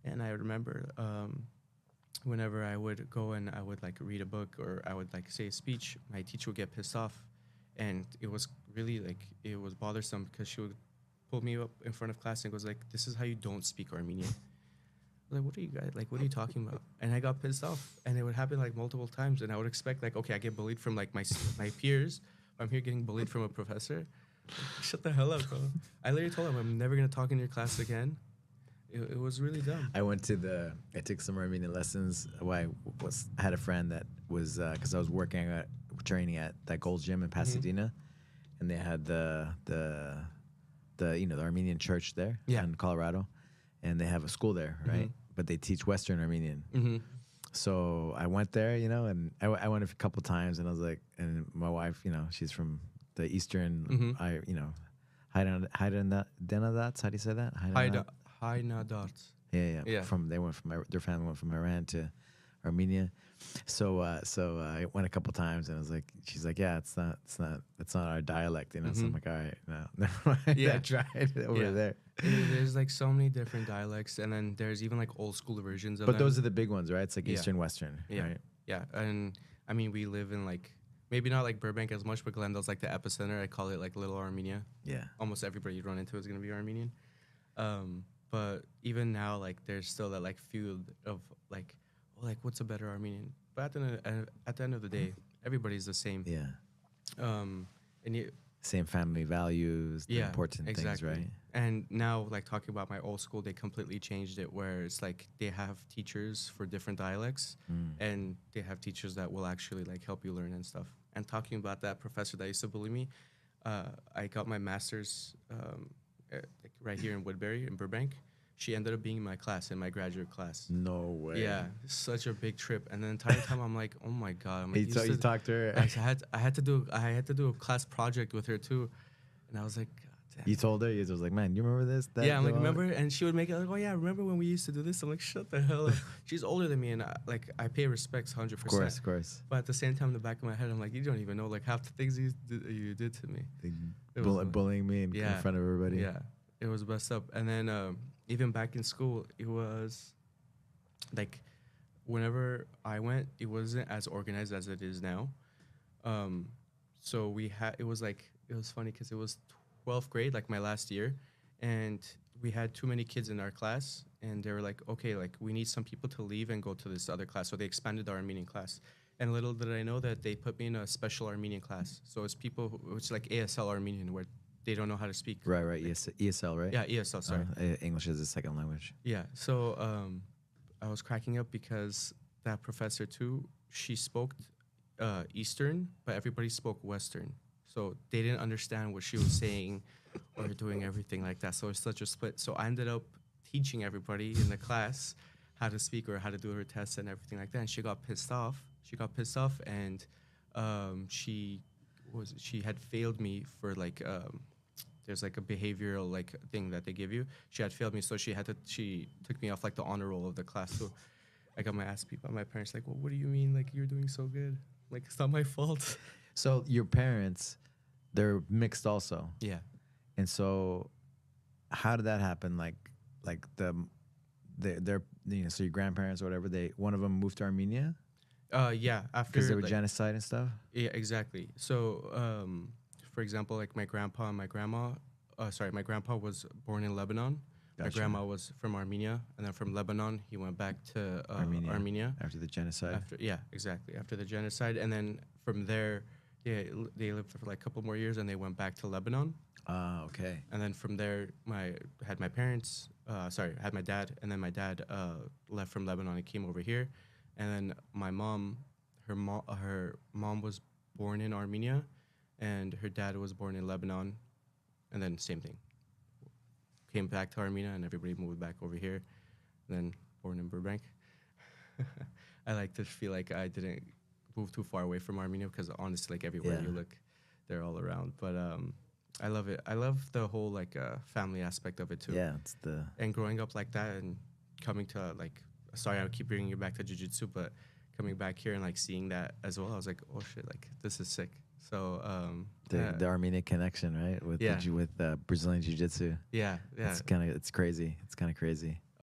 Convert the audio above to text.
And I remember whenever I would go and I would like read a book or I would like say a speech, my teacher would get pissed off, and it was really like it was bothersome because she would pull me up in front of class and goes like, "This is how you don't speak Armenian." I was like, what are you guys like? What are you talking about? And I got pissed off, and it would happen like multiple times. And I would expect like, okay, I get bullied from like my peers. I'm here getting bullied from a professor. Shut the hell up, bro. I literally told him I'm never gonna talk in your class again. It was really dumb. I took some Armenian lessons. I had a friend that was, because I was working at, training at that Gold's Gym in Pasadena, and they had the Armenian church there in Colorado, and they have a school there, right? But they teach Western Armenian. So I went there, and I went a couple times, and I was like, and my wife, she's from the Eastern, Haidanadots. How do you say that? Haidanadots. Yeah. Their family went from Iran to Armenia. So I went a couple times, and I was like, she's like, yeah, it's not our dialect, So I'm like, all right, no, never mind. Yeah. I tried over there. There's like so many different dialects, and then there's even like old school versions of But them. those are the big ones, right? It's like Eastern, Western, right? Yeah, and I mean, we live in like, maybe not like Burbank as much, but Glendale's like the epicenter. I call it like Little Armenia. Yeah. Almost everybody you run into is going to be Armenian. But even now, like, there's still that like feud of like, what's a better Armenian? But at the end of the day, everybody's the same. Yeah. And same family values, the important things, right? And now, like, talking about my old school, they completely changed it where it's like they have teachers for different dialects, and they have teachers that will actually like help you learn and stuff. And talking about that professor that used to bully me, I got my master's like right here in Woodbury in Burbank. She ended up being in my class, in my graduate class. No way. Yeah, such a big trip. And the entire time I'm like, oh my god. I'm like, you talked to her. I had to do a class project with her too, and I was like, god damn. You told her. You was like, man, you remember this? Yeah, I'm like, remember? And she would make it like, oh yeah, remember when we used to do this? I'm like, shut the hell up. She's older than me, and I pay respects 100%. Of course. But at the same time, in the back of my head, I'm like, you don't even know like half the things you did to me. Bullying me in front of everybody. Yeah, it was messed up. And then even back in school, it was like whenever I went, it wasn't as organized as it is now. So it was funny because it was 12th grade, like my last year, and we had too many kids in our class, and they were like, okay, like we need some people to leave and go to this other class. So they expanded our Armenian class. And little did I know that they put me in a special Armenian class. So it's it's like ASL Armenian, where they don't know how to speak. Right. ESL, right? Yeah, ESL, sorry. English is a second language. Yeah, so I was cracking up because that professor too, she spoke Eastern, but everybody spoke Western. So they didn't understand what she was saying or doing everything like that. So it's such a split. So I ended up teaching everybody in the class how to speak or how to do her tests and everything like that. And she got pissed off. And she had failed me for like there's like a behavioral like thing that they give you. She had failed me, so she took me off like the honor roll of the class. So I got my ass beat by my parents. Like, well, what do you mean? Like, you're doing so good. Like, it's not my fault. So your parents, they're mixed also. Yeah. And so, how did that happen? Like they're so your grandparents or whatever, one of them moved to Armenia. Yeah. After because there were genocide and stuff. Yeah, exactly. So, for example, like my grandpa and my grandma. My grandpa was born in Lebanon. Gotcha. My grandma was from Armenia, and then from Lebanon, he went back to Armenia after the genocide. After the genocide, and then from there, they lived for like a couple more years, and they went back to Lebanon. Okay. And then from there, I had my dad, and then my dad left from Lebanon and came over here, and then my mom, her mom was born in Armenia, and her dad was born in Lebanon, and then same thing. Came back to Armenia, and everybody moved back over here, and then born in Burbank. I like to feel like I didn't move too far away from Armenia because honestly, like everywhere you look, they're all around. But I love it. I love the whole like family aspect of it too. Yeah, and growing up like that and coming to like, sorry, I keep bringing you back to Jiu-Jitsu, but coming back here and like seeing that as well, I was like, oh shit, like this is sick. So the Armenian connection, right? With Brazilian Jiu-Jitsu. Yeah. It's crazy. It's kind of crazy.